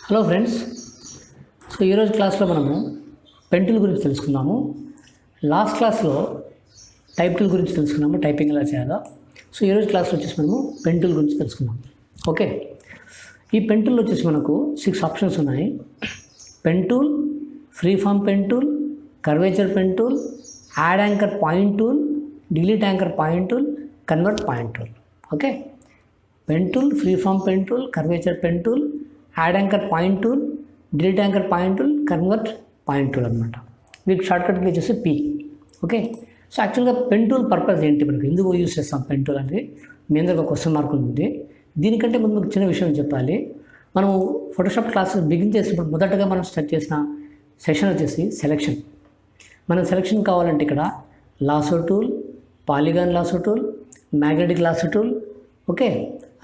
Hello friends. So ఈరోజు క్లాస్లో మనము పెన్ టూల్ గురించి తెలుసుకున్నాము. లాస్ట్ క్లాస్లో టైప్ టూల్ గురించి తెలుసుకున్నాము, టైపింగ్ ఎలా చేయాలో. సో ఈరోజు క్లాస్లో వచ్చేసి మనము పెన్ టూల్ గురించి తెలుసుకున్నాము. ఓకే, ఈ పెన్ టూల్లో వచ్చేసి మనకు 6 ఆప్షన్స్ ఉన్నాయి. Pen tool, free form pen tool, curvature pen tool, add anchor point tool, delete anchor point tool, convert point tool. Okay, pen tool, free form pen tool, curvature pen tool, add anchor point tool, delete anchor point tool, convert point tool అనమాట. వీటి shortcut వచ్చేసి P. Okay, so యాక్చువల్గా pen tool purpose ఏంటి, మనకు ఎందుకు use చేస్తాం pen tool అనేది మీ అందరికి ఒక క్వశ్చన్ మార్క్ ఉంది. దీనికంటే ముందు మీకు చిన్న విషయం చెప్పాలి. మనము ఫోటోషాప్ క్లాసెస్ బిగిన్ చేసినప్పుడు మొదటగా మనం స్టార్ట్ చేసిన సెషన్ వచ్చేసి సెలెక్షన్. మనం సెలెక్షన్ కావాలంటే ఇక్కడ lasso tool, polygon lasso tool, magnetic lasso tool, okay,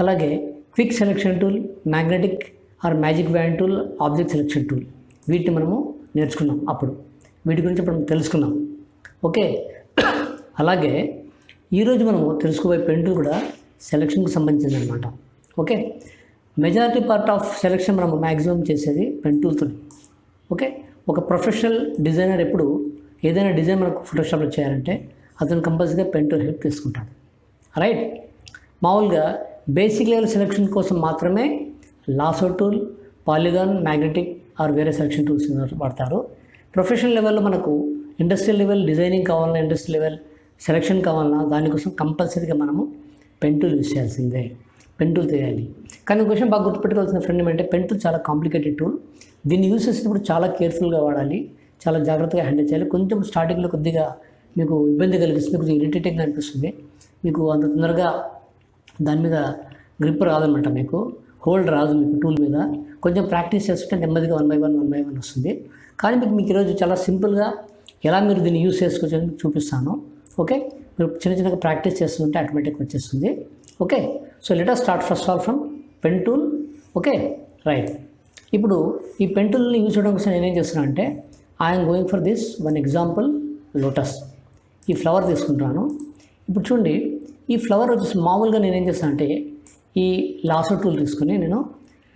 అలాగే quick selection tool, magnetic or magic wand tool, object selection tool, వీటిని మనము నేర్చుకున్నాం. అప్పుడు వీటి గురించి మనం తెలుసుకున్నాం. ఓకే, అలాగే ఈరోజు మనము తెలుసుకోబోయే పెన్ టూల్ కూడా సెలెక్షన్కి సంబంధించింది అనమాట. Okay, majority part of selection మనము మ్యాక్సిమం చేసేది పెన్ టూల్తో. ఓకే, ఒక ప్రొఫెషనల్ డిజైనర్ ఎప్పుడు ఏదైనా డిజైన్ మనకు ఫోటోషాప్లో చేయాలంటే అతను కంపల్సరీగా పెన్ టూల్ హెల్ప్ తీసుకుంటాడు. రైట్, మామూలుగా బేసిక్ లెవెల్ సెలెక్షన్ కోసం మాత్రమే lasso tool, polygon, magnetic or వేరే సెలెక్షన్ టూల్స్ వాడతారు. ప్రొఫెషనల్ లెవెల్లో మనకు ఇండస్ట్రియల్ లెవెల్ డిజైనింగ్ కావాలన్నా, ఇండస్ట్రియల్ లెవెల్ సెలెక్షన్ కావాలన్నా దానికోసం కంపల్సరీగా మనము పెన్ టూల్ యూజ్ చేయాల్సిందే, పెన్ టూల్ చేయాలి. కానీ ఒక విషయం బాగా గుర్తుపెట్టుకోవాల్సిన ఫ్రెండ్ ఏమంటే పెన్ టూల్ చాలా కాంప్లికేటెడ్ టూల్. దీన్ని యూజ్ చేసేటప్పుడు చాలా కేర్ఫుల్గా వాడాలి, చాలా జాగ్రత్తగా హ్యాండిల్ చేయాలి. కొంచెం స్టార్టింగ్లో కొద్దిగా మీకు ఇబ్బంది కలిగిస్తుంది, కొద్దిగా ఇరిటేటింగ్గా అనిపిస్తుంది. మీకు అంత తొందరగా దాని మీద గ్రిప్ రాదనమాట, మీకు హోల్డ్ రాదు మీకు టూల్ మీద. కొంచెం ప్రాక్టీస్ చేస్తుంటే నెమ్మదిగా 1 by 1 వస్తుంది. కానీ మీకు ఈరోజు చాలా సింపుల్గా ఎలా మీరు దీన్ని యూజ్ చేసుకోవచ్చని చూపిస్తాను. ఓకే, మీరు చిన్నగా ప్రాక్టీస్ చేస్తుంటే ఆటోమేటిక్గా వచ్చేస్తుంది. Okay, so let us start first all from pen tool. Okay, right. ఇప్పుడు ఈ పెన్ టూల్ని యూజ్ చేయడం కోసం నేనేం చేస్తున్నాను అంటే I'm going for this one example lotus. ఈ ఫ్లవర్ తీసుకుంటాను. ఇప్పుడు చూడండి, ఈ ఫ్లవర్ వచ్చేసి మామూలుగా నేనేం చేస్తాను అంటే ఈ లాసో టూల్ తీసుకుని నేను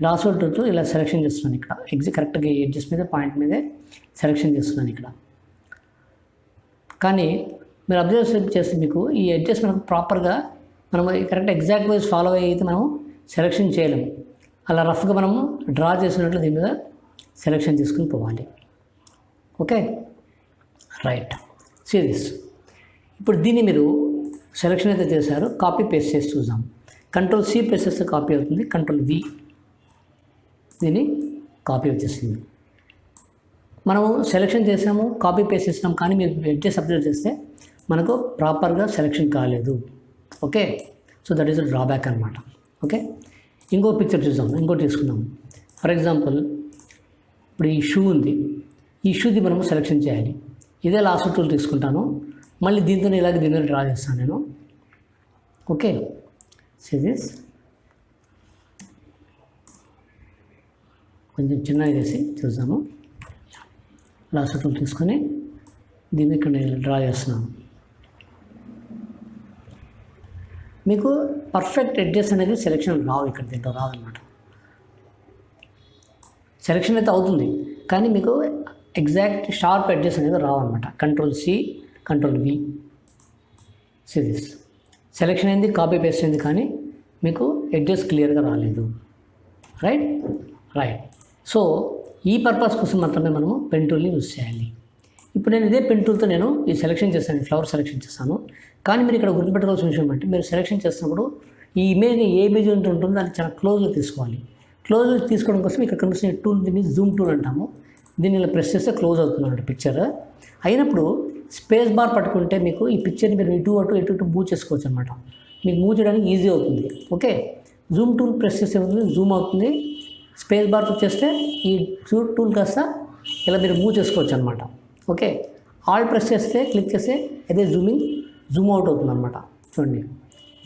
లాసో టూల్తో ఇలా సెలెక్షన్ చేస్తున్నాను. ఇక్కడ కరెక్ట్గా ఎడ్జెస్ మీద పాయింట్ మీదే సెలెక్షన్ చేస్తున్నాను ఇక్కడ. కానీ మీరు అబ్జర్వ్ చేస్తే మీకు ఈ ఎడ్జెస్ మనకు ప్రాపర్గా మనం కరెక్ట్ ఎగ్జాక్ట్ వైజ్ ఫాలో అయితే మనం సెలెక్షన్ చేయలేము. అలా రఫ్గా మనము డ్రా చేసినట్లు దీని మీద సెలెక్షన్ తీసుకుని పోవాలి. Okay, right, see this. ఇప్పుడు దీన్ని మీరు సెలెక్షన్ అయితే చేశారు, కాపీ పేస్ట్ చేసి చూద్దాం. Ctrl+C ప్రెస్ చేస్తే కాపీ అవుతుంది, Ctrl+V దీన్ని కాపీ వచ్చేసింది. మనము సెలెక్షన్ చేసాము, కాపీ పేస్ట్ చేసినాం, కానీ మీరు ఎడ్జెస్ అబ్జర్వ్ చేస్తే మనకు ప్రాపర్గా సెలెక్షన్ కాలేదు. Okay, so that is a drawback అనమాట. ఓకే, ఇంకో పిక్చర్ చూద్దాం, ఇంకోటి తీసుకుందాం. ఫర్ ఎగ్జాంపుల్ ఇప్పుడు ఈ షూ ఉంది, ఈ షూది మనము సెలెక్షన్ చేయాలి. ఇదే లాస్ట్ టూల్ తీసుకుంటాను, మళ్ళీ దీంతో ఇలాగే దీన్ని డ్రా చేస్తాను నేను. ఓకే, దిస్ కొంచెం చిన్నగా చేసి చూద్దాము. లాస్ట్ టూల్ తీసుకొని దీన్ని ఇక్కడ డ్రా చేస్తున్నాను. మీకు పర్ఫెక్ట్ ఎడ్జెస్ అనేది సెలెక్షన్ రావు, ఇక్కడ దీంట్లో రాదన్నమాట. సెలెక్షన్ అయితే అవుతుంది కానీ మీకు ఎగ్జాక్ట్ షార్ప్ ఎడ్జెస్ అనేది రావు అనమాట. Ctrl+C, Ctrl+V, దిస్ సెలెక్షన్ అయింది, కాపీ పేస్ట్ అయింది, కానీ మీకు ఎడ్జెస్ క్లియర్గా రాలేదు. రైట్, సో ఈ పర్పస్ కోసం మాత్రమే మనము పెన్ టూల్ని యూజ్ చేయాలి. ఇప్పుడు నేను ఇదే పెన్ టూల్తో నేను ఈ సెలెక్షన్ చేస్తాను, ఫ్లవర్ సెలెక్షన్ చేస్తాను. కానీ మీరు ఇక్కడ గుర్తుపెట్టుకోవాల్సిన విషయం అంటే మీరు సెలెక్షన్ చేస్తున్నప్పుడు ఈ ఇమేజ్ని ఏ ఇమేజ్ ఉంటుందో దాన్ని చాలా క్లోజ్గా తీసుకోవాలి. క్లోజ్గా తీసుకోవడం కోసం ఇక్కడ కనిపిస్తున్న టూల్, దీన్ని జూమ్ టూల్ అంటాము. దీన్ని ఇలా ప్రెస్ చేస్తే క్లోజ్ అవుతుంది అన్నమాట పిక్చర్. అయినప్పుడు స్పేస్ బార్ పట్టుకుంటే మీకు ఈ పిక్చర్ని మీరు ఇటు మూవ్ చేసుకోవచ్చు అనమాట. మీకు మూవ్ చేయడానికి ఈజీ అవుతుంది. ఓకే, జూమ్ టూల్ ప్రెస్ చేస్తే జూమ్ అవుతుంది, స్పేస్ బార్తో చేస్తే ఈ జూమ్ టూల్ కాస్త ఇలా మీరు మూవ్ చేసుకోవచ్చు అనమాట. ఓకే, ఆల్ ప్రెస్ చేస్తే క్లిక్ చేస్తే అదే జూమ్ అవుట్ అవుతుంది అనమాట. చూడండి,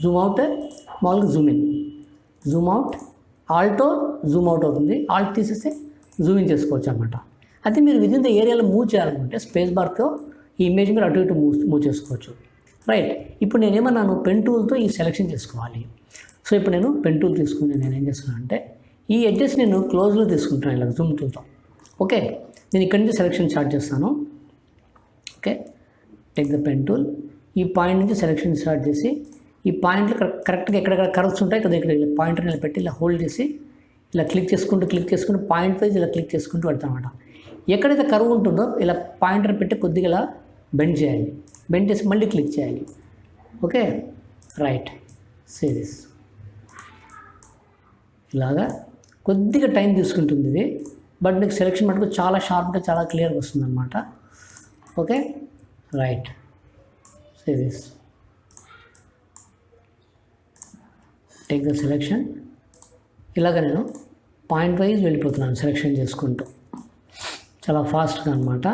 జూమ్ అవుట్, మామూలుగా Zoom in, Zoom out, Alto Zoom out అవుతుంది, ఆల్ట్ తీసేస్తే జూమ్ ఇన్ చేసుకోవచ్చు అనమాట. అయితే మీరు విదిన్ ద ఏరియాలో మూవ్ చేయాలనుకుంటే స్పేస్ బార్తో ఈ ఇమేజ్ మీరు అటు ఇటు మూవ్ చేసుకోవచ్చు. రైట్, ఇప్పుడు నేనేమన్నాను, పెన్ టూల్తో ఈ సెలెక్షన్ చేసుకోవాలి. సో ఇప్పుడు నేను పెన్ టూల్ తీసుకుని నేను ఏం చేస్తున్నాను అంటే ఈ ఎడ్జెస్ నేను క్లోజ్లో తీసుకుంటాను ఇలా జూమ్ టూల్తో. ఓకే, నేను ఇక్కడి నుంచి సెలెక్షన్ స్టార్ట్ చేస్తాను. Okay, take the pen tool. ఈ పాయింట్ నుంచి సెలెక్షన్ స్టార్ట్ చేసి ఈ పాయింట్లు కరెక్ట్గా ఎక్కడెక్కడ కర్వ్స్ ఉంటాయి కదా, ఇక్కడ పాయింటర్ ఇలా పెట్టి ఇలా హోల్డ్ చేసి ఇలా క్లిక్ చేసుకుంటూ పాయింట్ వైజ్ ఇలా క్లిక్ చేసుకుంటూ వెళ్తాను అనమాట. ఎక్కడైతే కర్వ్ ఉంటుందో ఇలా పాయింటర్ పెట్టి కొద్దిగా ఇలా బెండ్ చేయాలి. బెండ్ చేసి మళ్ళీ క్లిక్ చేయాలి. Okay, right, see this. ఇలాగా కొద్దిగా టైం తీసుకుంటుంది ఇది, బట్ మీకు సెలెక్షన్ మటుకు చాలా షార్ప్గా చాలా క్లియర్గా వస్తుంది అనమాట. Okay, right, see this. Take the selection. ఇలాగ నేను పాయింట్ వైజ్ వెళ్ళిపోతున్నాను సెలెక్షన్ చేసుకుంటూ చాలా ఫాస్ట్గా అనమాట.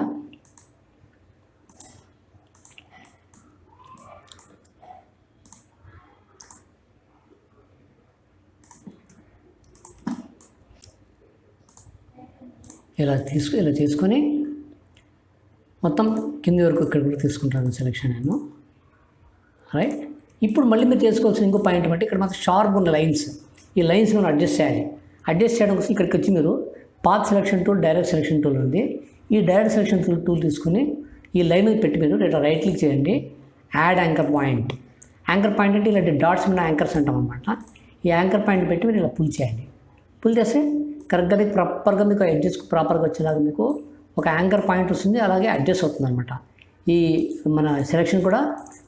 ఇలా తీసుకొని మొత్తం కింది వరకు ఇక్కడ కూడా తీసుకుంటాను సెలెక్షన్ నేను. రైట్, ఇప్పుడు మళ్ళీ మీరు చేసుకోవాల్సిన ఇంకో పాయింట్ బట్టి ఇక్కడ మాత్రం షార్ప్ ఉన్న లైన్స్, ఈ లైన్స్ మనం అడ్జస్ట్ చేయాలి. అడ్జస్ట్ చేయడం కోసం ఇక్కడికి వచ్చి మీరు path selection tool, direct selection tool ఉంది. ఈ డైరెక్ట్ సెలెక్షన్ టూల్ తీసుకుని ఈ లైన్ మీద పెట్టి మీరు ఇట్లా రైట్ క్లిక్ చేయండి. Add anchor point. Anchor point అంటే ఇలాంటి డాట్స్ మీద యాంకర్స్ అంటాం అనమాట. ఈ యాంకర్ పాయింట్ పెట్టి మీరు ఇలా పుల్ చేయండి. పుల్ చేస్తే కరెక్ట్గా మీకు ప్రాపర్గా మీకు అడ్జస్ట్ ప్రాపర్గా వచ్చేలాగా మీకు ఒక యాంకర్ పాయింట్ వస్తుంది. అలాగే అడ్జస్ట్ అవుతుంది అనమాట. ఈ మన సెలెక్షన్ కూడా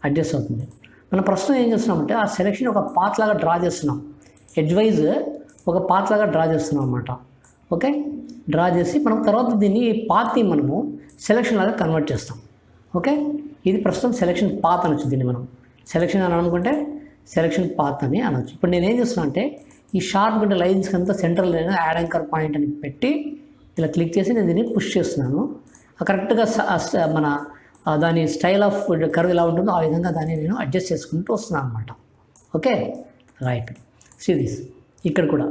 అడ్జస్ట్ అవుతుంది. మనం ప్రస్తుతం ఏం చేస్తున్నామంటే ఆ సెలెక్షన్ ఒక పాత్ లాగా డ్రా చేస్తున్నాం. ఎడ్జ్ వైజ్ ఒక పాత్ లాగా డ్రా చేస్తున్నాం అనమాట. ఓకే, డ్రా చేసి మనం తర్వాత దీన్ని పాత్ని మనము సెలెక్షన్ లాగా కన్వర్ట్ చేస్తాం. ఓకే, ఇది ప్రస్తుతం సెలెక్షన్ పాత్ అనొచ్చు. దీన్ని మనం సెలెక్షన్ అని అనుకుంటే సెలెక్షన్ పాత్ అని అనొచ్చు. ఇప్పుడు నేను ఏం చేస్తున్నా అంటే ఈ షార్ప్ అంటే లైన్స్కి అంతా central line add anchor point అని పెట్టి ఇలా క్లిక్ చేసి నేను దీన్ని పుష్ చేస్తున్నాను. కరెక్ట్గా మన దాని స్టైల్ ఆఫ్ కర్వ్ ఎలా ఉంటుందో ఆ విధంగా దాన్ని నేను అడ్జస్ట్ చేసుకుంటూ వస్తున్నాను అనమాట. Okay, right, see this. ఇక్కడ కూడా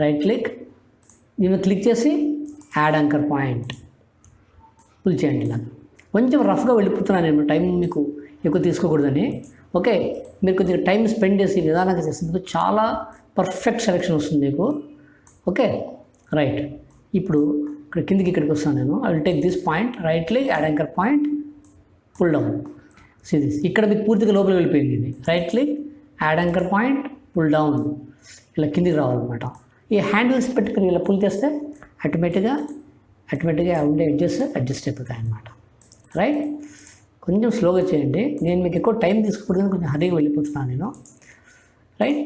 రైట్ క్లిక్, దీన్ని క్లిక్ చేసి యాడ్ యాంకర్ పాయింట్ పుల్ చేయండి. ఇలా కొంచెం రఫ్గా వెళ్ళిపోతున్నాను నేను, టైం మీకు ఎక్కువ తీసుకోకూడదని. ఓకే, మీరు కొద్దిగా టైం స్పెండ్ చేసి నిదానంగా చేసేందుకు చాలా పర్ఫెక్ట్ సెలెక్షన్ వస్తుంది మీకు. Okay, right. ఇప్పుడు ఇక్కడ కిందికి ఇక్కడికి వస్తాను నేను. I will take this point, right click, add anchor point, pull down. See this. ఇక్కడ మీకు పూర్తిగా లోపల వెళ్ళిపోయింది ఇది. Right click, add anchor point, pull down. ఇలా కిందికి రావాలన్నమాట. ఈ హ్యాండిల్స్ పెట్టుకుని ఇలా పుల్ చేస్తే ఆటోమేటిక్గా ఉండే అడ్జస్ట్ అయిపోతాయి అన్నమాట. రైట్, కొంచెం స్లోగా చేయండి. నేను మీకు ఎక్కువ టైం తీసుకోకూడదని కొంచెం హరీగా వెళ్ళిపోతున్నాను నేను. రైట్,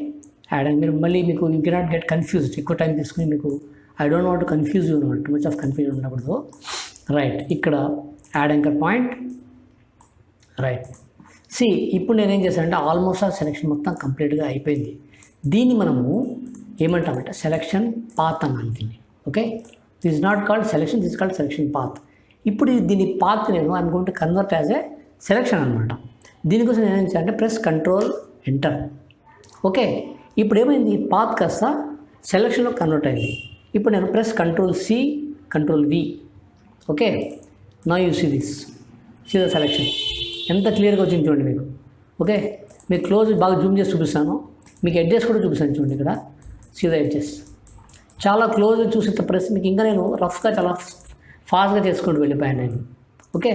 మీరు మళ్ళీ మీకు యూ కెనాట్ గెట్ కన్ఫ్యూజ్డ్. ఎక్కువ టైం తీసుకుని మీకు I don't want to confuse you అనమాట. టూ మచ్ ఆఫ్ కన్ఫ్యూజన్ ఉండకూడదు. రైట్, ఇక్కడ add anchor point. Right, see ఇప్పుడు నేనేం చేశానంటే ఆల్మోస్ట్ ఆ సెలెక్షన్ మొత్తం కంప్లీట్గా అయిపోయింది. దీన్ని మనము ఏమంటామంటే సెలెక్షన్ పాత్ అన్నాను దీన్ని. Okay, this is not called selection, this called selection path. ఇప్పుడు దీని పాత్ నేను అనుకుంటే కన్వర్ట్ యాజ్ ఏ సెలెక్షన్ అనమాట. దీనికోసం నేను ఏం చేయాలంటే ప్రెస్ కంట్రోల్ ఎంటర్. ఓకే, ఇప్పుడు ఏమైంది, పాత్ కాస్త సెలెక్షన్లో కన్వర్ట్ అయింది. ఇప్పుడు నేను press control C, control V. Okay, నా you see this, see the selection ఎంత క్లియర్గా వచ్చింది చూడండి మీకు. ఓకే, మీకు క్లోజ్ బాగా జూమ్ చేసి చూపిస్తాను, మీకు ఎడ్జెస్ కూడా చూపిస్తాను చూడండి. ఇక్కడ సీ ద ఎడ్జెస్ చాలా క్లోజ్ చూసి ప్రెస్ మీకు ఇంకా నేను రఫ్గా చాలా ఫాస్ట్గా చేసుకుంటూ వెళ్ళిపోయాను నేను. ఓకే,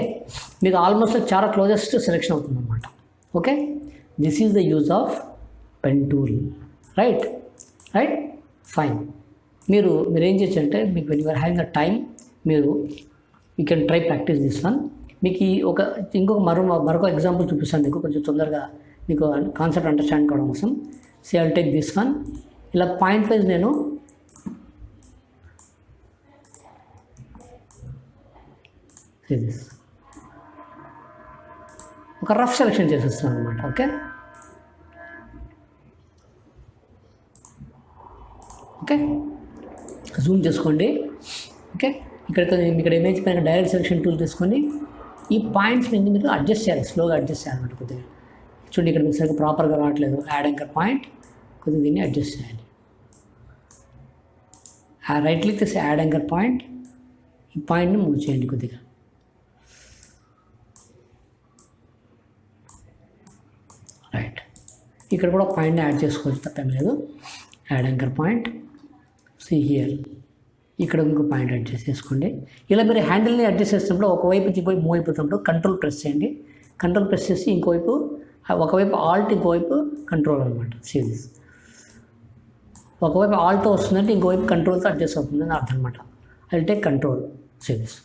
మీకు ఆల్మోస్ట్ చాలా క్లోజెస్ట్ సెలెక్షన్ అవుతుంది అన్నమాట. Okay, this is the use of pen tool. Right, fine. మీరు ఏం చేయొచ్చు అంటే మీకు when you are having a time మీరు you can try practice this one. మీకు ఈ మరొక ఎగ్జాంపుల్ చూపిస్తాను మీకు కొంచెం తొందరగా మీకు కాన్సెప్ట్ అండర్స్టాండ్ కావడం కోసం. So I will take this one. ఇలా పాయింట్ వైజ్ నేను దిస్ ఒక రఫ్ సెలెక్షన్ చేసేస్తాను అనమాట. ఓకే, జూమ్ చేసుకోండి. ఓకే, ఇక్కడ ఇమేజ్ పైన డైరెక్ట్ సెలెక్షన్ టూల్ తీసుకొని ఈ పాయింట్స్ మీద మీరు అడ్జస్ట్ చేయాలి, స్లోగా అడ్జస్ట్ చేయాలన్నమాట. కొద్దిగా చూడండి, ఇక్కడ మీకు సరిగ్గా ప్రాపర్గా రావట్లేదు. యాడ్ యాంకర్ పాయింట్, కొద్దిగా దీన్ని అడ్జస్ట్ చేయాలి. రైట్ క్లిక్ చేసి యాడ్ యాంకర్ పాయింట్, ఈ పాయింట్ని మూవ్ చేయండి కొద్దిగా. రైట్, ఇక్కడ కూడా పాయింట్ని యాడ్ చేసుకోవచ్చు, తప్పేం లేదు. Add anchor point, see here, ఇక్కడ ఇంకో పాయింట్ అడ్జస్ట్ చేసుకోండి. ఇలా మీరు హ్యాండిల్ని అడ్జస్ట్ చేసినప్పుడు ఒకవైపు పోయి మూవ్ అయిపోతున్నప్పుడు కంట్రోల్ ప్రెస్ చేయండి. కంట్రోల్ ప్రెస్ చేసి ఇంకోవైపు, ఒకవైపు ఆల్ట్ ఇంకోవైపు కంట్రోల్ అనమాట. సీరీస్ ఒకవైపు ఆల్ట్తో వస్తుందంటే ఇంకోవైపు కంట్రోల్తో అడ్జస్ట్ అవుతుందని అర్థం అనమాట. I will take control series.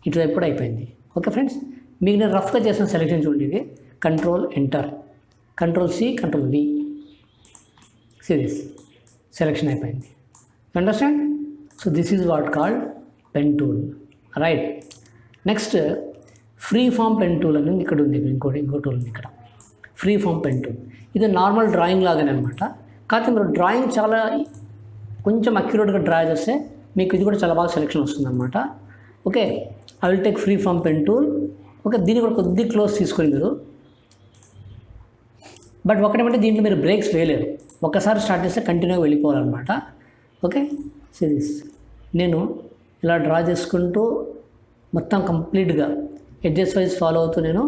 ఇటువైపు కూడా అయిపోయింది. ఓకే ఫ్రెండ్స్, మీకు నేను రఫ్గా చేసిన సెలెక్షన్ చూడండి. ఇది control enter, control C, control V, series selection అయిపోయింది. Understand? So this is what called pen tool, right. Next free form pen tool అనేది ఇక్కడ ఉంది. ఇంకో టూల్ ఉంది ఇక్కడ, ఫ్రీ ఫామ్ పెన్ టూల్. ఇది నార్మల్ డ్రాయింగ్ లాగానే అనమాట. కాకపోతే మీరు డ్రాయింగ్ చాలా కొంచెం అక్యురేట్గా డ్రా చేస్తే మీకు ఇది కూడా చాలా బాగా సెలెక్షన్ వస్తుంది అనమాట. Okay, I will take free form pen tool. Okay, దీన్ని కూడా కొద్దిగా క్లోజ్ తీసుకొని మీరు, బట్ ఒకటేమంటే దీంట్లో మీరు బ్రేక్స్ వేయలేరు. ఒకసారి స్టార్ట్ చేస్తే కంటిన్యూగా వెళ్ళిపోవాలన్నమాట. ఓకే, సిరీస్ నేను ఇలా డ్రా చేసుకుంటూ మొత్తం కంప్లీట్గా ఎడ్జెస్ వైజ్ ఫాలో అవుతూ నేను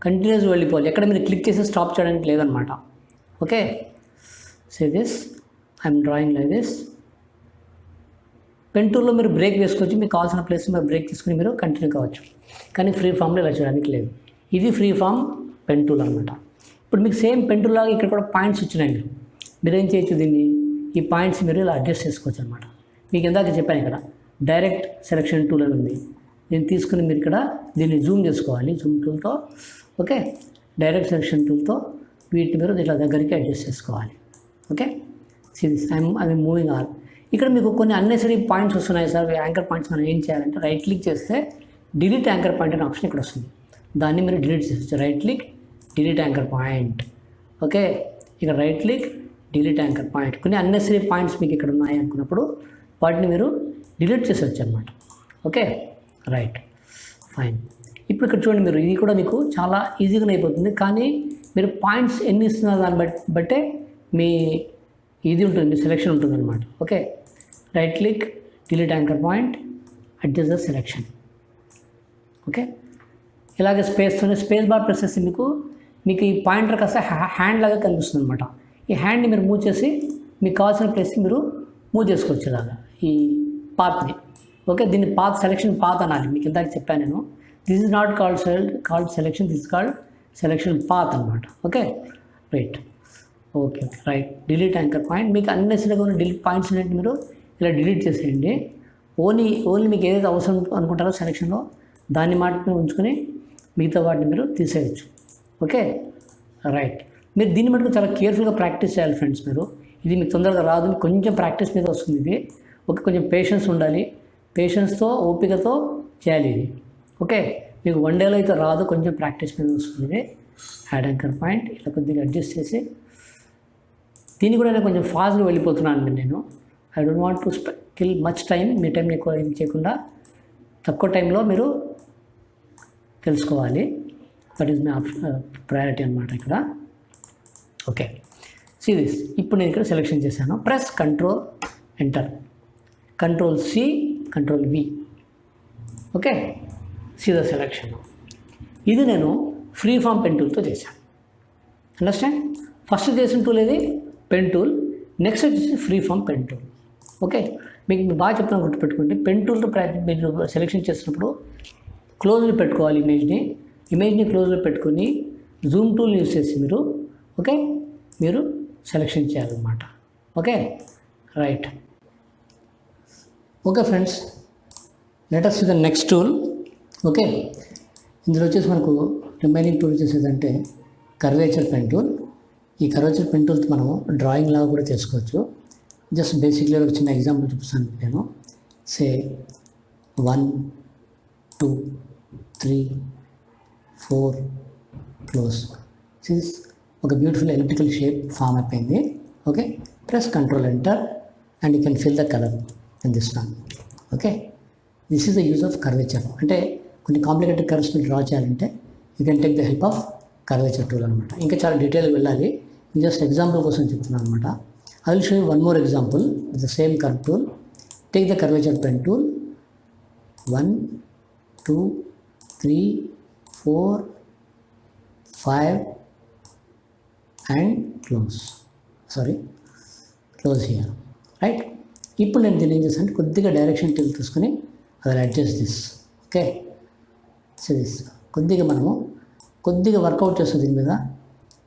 కంటిన్యూస్గా వెళ్ళిపోవాలి. ఎక్కడ మీరు క్లిక్ చేసి స్టాప్ చేయడానికి లేదనమాట. Okay, say this I'm drawing like this. Pen టూల్లో మీరు బ్రేక్ వేసుకోవచ్చు, మీకు కావాల్సిన ప్లేస్ మీరు బ్రేక్ తీసుకుని మీరు కంటిన్యూ కావచ్చు. కానీ ఫ్రీ ఫామ్లో ఇలా చేయడానికి లేదు. ఇది ఫ్రీ ఫామ్ పెన్ టూల్ అనమాట. ఇప్పుడు మీకు సేమ్ పెన్ టూల్ లాగా ఇక్కడ కూడా పాయింట్స్ వచ్చినాయి. మీరు ఏం చేయొచ్చు, దీన్ని ఈ పాయింట్స్ మీరు ఇలా అడ్జస్ట్ చేసుకోవచ్చు అనమాట. మీకు ఇందాక చెప్పాను ఇక్కడ డైరెక్ట్ సెలెక్షన్ టూల్ అని ఉంది. దీన్ని తీసుకుని మీరు ఇక్కడ దీన్ని జూమ్ చేసుకోవాలి, జూమ్ టూల్తో. ఓకే, డైరెక్ట్ సెలెక్షన్ టూల్తో వీటిని మీరు ఇట్లా దగ్గరికి అడ్జస్ట్ చేసుకోవాలి. Okay, series I'm moving all. ఇక్కడ మీకు కొన్ని అన్నెసరీ పాయింట్స్ వస్తున్నాయి సార్, యాంకర్ పాయింట్స్. మనం ఏం చేయాలంటే రైట్ క్లిక్ చేస్తే డిలీట్ యాంకర్ పాయింట్ అనే ఆప్షన్ ఇక్కడ వస్తుంది. దాన్ని మీరు డిలీట్ చేస్తే right click delete anchor point. Okay, ఇక్కడ right click delete anchor point. కొన్ని అన్నెసరీ పాయింట్స్ మీకు ఇక్కడ ఉన్నాయి అనుకున్నప్పుడు వాటిని మీరు డిలీట్ చేసేవచ్చు అనమాట. Okay, right, fine. ఇప్పుడు ఇక్కడ చూడండి, మీరు ఇది కూడా మీకు చాలా ఈజీగానే అయిపోతుంది. కానీ మీరు పాయింట్స్ ఎన్ని ఇస్తున్నారు దాన్ని బట్టే మీ ఇది ఉంటుంది, మీ సెలెక్షన్ ఉంటుంది అనమాట. Okay, right click delete anchor point, adjust the selection. Okay, ఇలాగే స్పేస్ బార్ ప్రెస్ చేసి మీకు ఈ పాయింటర్ కాస్త హ్యాండ్ లాగా కనిపిస్తుంది అనమాట. ఈ హ్యాండ్ని మీరు మూవ్ చేసి మీకు కావాల్సిన ప్లేస్కి మీరు మూవ్ చేసుకోవచ్చు ఇలాగా ఈ పాత్ని. ఓకే, దీన్ని సెలెక్షన్ పాత్ అనాలి. మీకు ఇందాక చెప్పాను నేను. This is not called selection, this called selection path అనమాట. Okay, right. Okay, right, delete anchor point. మీకు అన్నెసరీగా ఉన్న డిలీట్ పాయింట్స్ అనేవి మీరు ఇలా డిలీట్ చేసేయండి. ఓన్లీ మీకు ఏదైతే అవసరం అనుకుంటారో సెలెక్షన్లో దాన్ని మాత్రమే ఉంచుకొని మిగతా వాటిని మీరు తీసేయచ్చు. Okay, right. మీరు దీన్ని మటుకు చాలా కేర్ఫుల్గా ప్రాక్టీస్ చేయాలి ఫ్రెండ్స్. ఇది మీకు తొందరగా రాదు, కొంచెం ప్రాక్టీస్ మీద వస్తుంది ఇది. ఓకే, కొంచెం పేషెన్స్ ఉండాలి, పేషెన్స్తో ఓపికతో చేయాలి ఇది. ఓకే, మీకు వన్ డేలో అయితే రాదు, కొంచెం ప్రాక్టీస్ మీద వస్తుంది. యాడ్ యాంకర్ పాయింట్ ఇలా కొద్దిగా అడ్జస్ట్ చేసి దీన్ని కూడా నేను కొంచెం ఫాస్ట్గా వెళ్ళిపోతున్నాను నేను. I don't want to kill much time. మీ టైంని ఎక్కువ ఇది చేయకుండా తక్కువ టైంలో మీరు తెలుసుకోవాలి. దట్ ఈస్ మై ప్రయారిటీ అనమాట ఇక్కడ. ఓకే, సీరీస్ ఇప్పుడు నేను ఇక్కడ సెలెక్షన్ చేశాను. Press control enter, control C, control V. Okay, see the selection. ఇది నేను ఫ్రీ ఫామ్ పెన్ టూల్తో చేశాను. అండర్స్టాండ్? ఫస్ట్ చేసిన టూల్ ఏది? Pen tool. నెక్స్ట్ వచ్చేసి free form pen tool. Okay, మీకు బాగా చెప్తాను, గుర్తుపెట్టుకోండి. పెన్ టూల్తో మీరు సెలెక్షన్ చేసినప్పుడు క్లోజ్లో పెట్టుకోవాలి ఇమేజ్ని క్లోజ్లో పెట్టుకొని జూమ్ టూల్ యూజ్ చేసి మీరు సెలెక్షన్ చేయాలన్నమాట. Okay, right. Okay friends, let us see the next tool. Okay, ఇందులో వచ్చేసి మనకు రిమైనింగ్ టూల్ వచ్చేసేదంటే కర్వేచర్ పెన్ టూల్. ఈ కర్వేచర్ పెన్ టూల్తో మనము డ్రాయింగ్ లాగా కూడా చేసుకోవచ్చు. జస్ట్ బేసిక్లీ ఒక చిన్న ఎగ్జాంపుల్ చూపిస్తాను నేను. సే 1 2 3 4 క్లోజ్. సిన్స్ ఒక బ్యూటిఫుల్ ఎలిప్టికల్ షేప్ ఫామ్ అయిపోయింది. Okay, press control enter and you can fill the colour in this one. Okay, this is the use of curvature. అంటే కొన్ని కాంప్లికేటెడ్ కర్వ్స్ మీరు draw చేయాలంటే you can take the help of curvature tool అనమాట. ఇంకా చాలా డీటెయిల్గా వెళ్ళాలి, just example కోసం చెప్తున్నాను అనమాట. I will show you one more example with the same curve tool. Take the curvature pen tool. 1 2 3 4 5 and close. Close here. Right. ఇప్పుడు నేను దీన్ని ఏం చేస్తాను, కొద్దిగా డైరెక్షన్ టిల్ తీసుకొని అది adjust this. Okay, so this కొద్దిగా మనము కొద్దిగా వర్కౌట్ చేస్తుంది దీని మీద,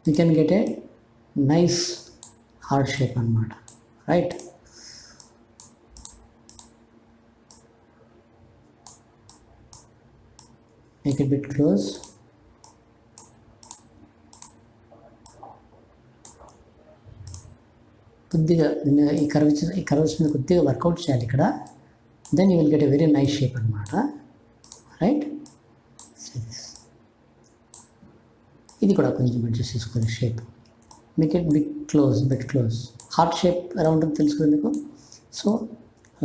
you can get a nice heart shape అనమాట. Right. Make it bit close. కొద్దిగా ఈ కర్వ్స్ మీద కొద్దిగా వర్కౌట్ చేయాలి ఇక్కడ, then you will get a very nice shape అనమాట. రైట్. ఇది కూడా కొంచెం అడ్జస్ట్ చేసుకునే shape, make it bit close. Heart shape ఎలా ఉంటుందో తెలుసుకునే మీకు. సో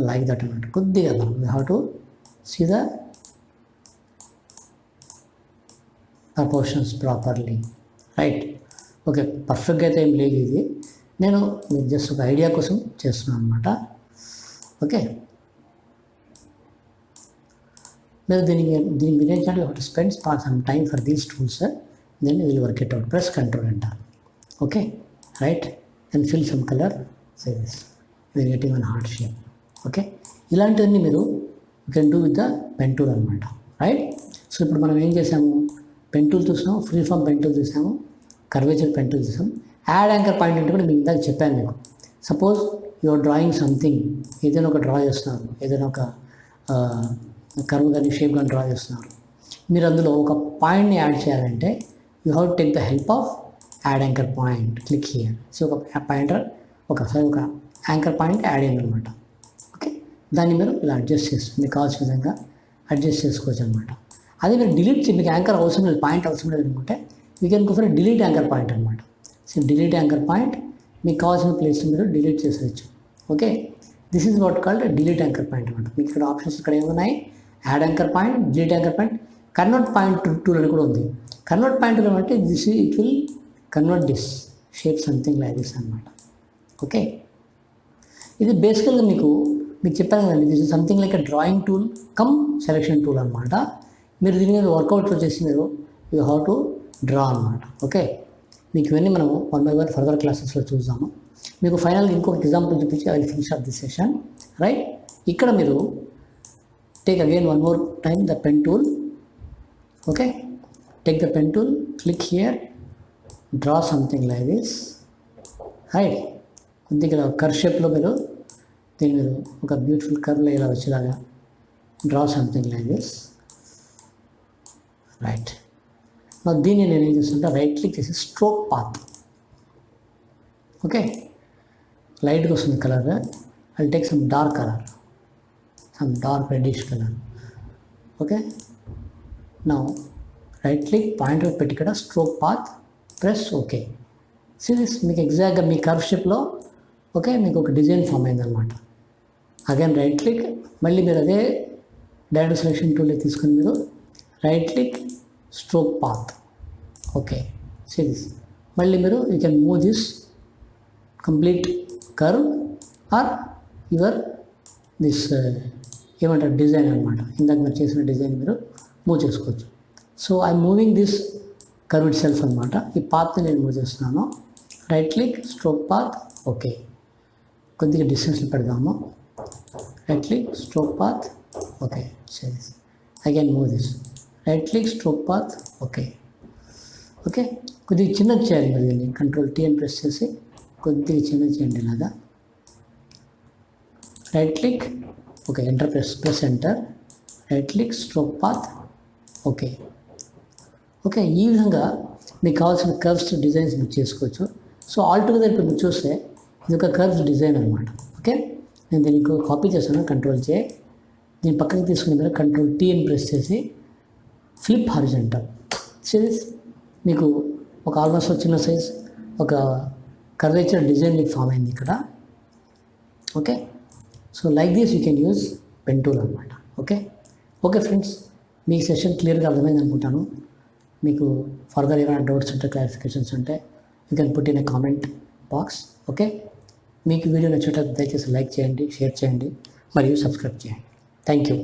లైక్ దట్ అనమాట. కొద్దిగా మనం we have to see the proportions properly. Right. Okay, పర్ఫెక్ట్గా అయితే ఏం లేదు ఇది, నేను మీకు జస్ట్ ఒక ఐడియా కోసం చేస్తున్నాను అనమాట. ఓకే, మీరు దీనికి మీరు ఏం చేయాలి, ఒకటి spend some time for these tools, then will work it out. Press control అంటారు. Okay, right. And fill some colour, say this will getting one heart shape. Okay, ఇలాంటివన్నీ మీరు you can do with the pen tool అనమాట. Right. So ఇప్పుడు మనం ఏం చేసాము, pen tool చూసాము, free form pen tool చూసాము, కర్వేచర్ పెన్ టూల్ చూసాము. యాడ్ యాంకర్ పాయింట్ అంటే కూడా మీకు ఇందాక చెప్పాను మీకు. సపోజ్ యువర్ డ్రాయింగ్ సంథింగ్, ఏదైనా ఒక డ్రా చేస్తున్నారు, ఏదైనా ఒక కర్వ్ కానీ షేప్ కానీ డ్రా చేస్తున్నారు, మీరు అందులో ఒక పాయింట్ని యాడ్ చేయాలంటే you have to take the help of add anchor point. Click here. So ఒక పాయింటర్ ఒక యాంకర్ పాయింట్ యాడ్ అయ్యిందనమాట. ఓకే, దాన్ని మీరు ఇలా అడ్జస్ట్ చేస్తారు, మీకు కావాల్సిన విధంగా అడ్జస్ట్ చేసుకోవచ్చు అనమాట. అదే మీరు డిలీట్ మీకు యాంకర్ అవసరం లేదు, పాయింట్ అవసరం లేదు అనుకుంటే you can go for delete anchor point అనమాట. సో డిలీట్ యాంకర్ పాయింట్, మీకు కావాల్సిన ప్లేస్ మీరు డిలీట్ చేసేయచ్చు. Okay, this is what called delete anchor point అనమాట. మీకు ఇక్కడ ఆప్షన్స్ ఇక్కడ ఏమున్నాయి, add anchor point, delete anchor point, convert point tool అని కూడా ఉంది. కన్వర్ట్ పాయింట్ టూల్ అంటే it will convert this shape something like this అనమాట. ఓకే, ఇది బేసికల్గా మీకు చెప్పాను కదండి, this is something like a drawing tool come selection tool అనమాట. మీరు దీని మీద వర్కౌట్ చేసి మీరు యూ హ్యావ్ టు డ్రా అనమాట. ఓకే, మీకు ఇవన్నీ మనం 1 by 1 ఫర్దర్ క్లాసెస్లో చూద్దాము. మీకు ఫైనల్గా ఇంకొక ఎగ్జాంపుల్ చూపించి I will finish up this session. Right. ఇక్కడ మీరు take again one more time the pen tool. Okay, take the pen tool, click here, draw something like this. Right. కొద్దిగా కర్వ్ షేప్లో మీరు దీని మీద ఒక బ్యూటిఫుల్ కర్వ్లో ఇలా వచ్చేలాగా draw something like this. Right. దీన్ని నేను ఏం చేస్తుంటే రైట్ క్లిక్ చేసి స్ట్రోక్ పాత్. ఓకే, లైట్గా వస్తుంది colour. I take some dark colour, some dark reddish colour. Okay, now right click pointer పెట్టి ఇక్కడ stroke path, press okay. See this మీకు ఎగ్జాక్ట్గా మీ కర్వ్ షేప్లో ఓకే మీకు ఒక డిజైన్ ఫామ్ అయిందనమాట. అగైన్ రైట్ క్లిక్, మళ్ళీ మీరు అదే డైరెక్ట్ సెలెక్షన్ టూల్ తీసుకొని మీరు right click stroke path. Okay, see this మళ్ళీ మీరు you can move this complete curve or your this ఏమంటారు డిజైన్ అనమాట. ఇందాక మీరు చేసిన డిజైన్ మీరు మూవ్ చేసుకోవచ్చు. So I moving this curve itself అనమాట. ఈ పాత్ని నేను మూవ్ చేస్తున్నాను. Right click stroke path. Okay, కొద్దిగా డిస్టెన్స్లో పెడదాము. Right click stroke path. Okay, series again move this right click stroke path. Okay, okay కొద్దిగా చిన్నది చేయాలి మరి దీన్ని. కంట్రోల్ టీ అని ప్రెస్ చేసి కొద్దిగా చిన్నది చేయండి ఇలాగా. Right click okay, enter press enter. Right click stroke path. Okay, okay ఈ విధంగా మీకు కావాల్సిన కర్వ్స్ డిజైన్స్ మీరు చేసుకోవచ్చు. సో ఆల్టుగెదర్ ఇప్పుడు మీరు చూస్తే ఇది ఒక కర్వ్స్ డిజైన్ అనమాట. ఓకే, నేను దీనికి కాపీ చేశాను, కంట్రోల్ చే, దీన్ని పక్కకి తీసుకుని మీరు కంట్రోల్ టీ అని ప్రెస్ చేసి ఫ్లిప్ హారిజంటల్ సిరీస్ మీకు ఒక ఆల్మోస్ట్ చిన్న సైజ్ ఒక కర్వేచర్ డిజైన్ మీకు ఫామ్ అయింది ఇక్కడ. Okay, so like this you can use pen tool అనమాట. ఓకే, ఓకే ఫ్రెండ్స్, మీ సెషన్ క్లియర్గా అర్థమైంది అనుకుంటాను. మీకు ఫర్దర్ ఏమైనా డౌట్స్ ఉంటే క్లారిఫికేషన్స్ ఉంటే you can put in a comment box. Okay, మీకు వీడియో నచ్చేటప్పుడు దయచేసి లైక్ చేయండి, షేర్ చేయండి మరియు సబ్స్క్రైబ్ చేయండి. Thank you.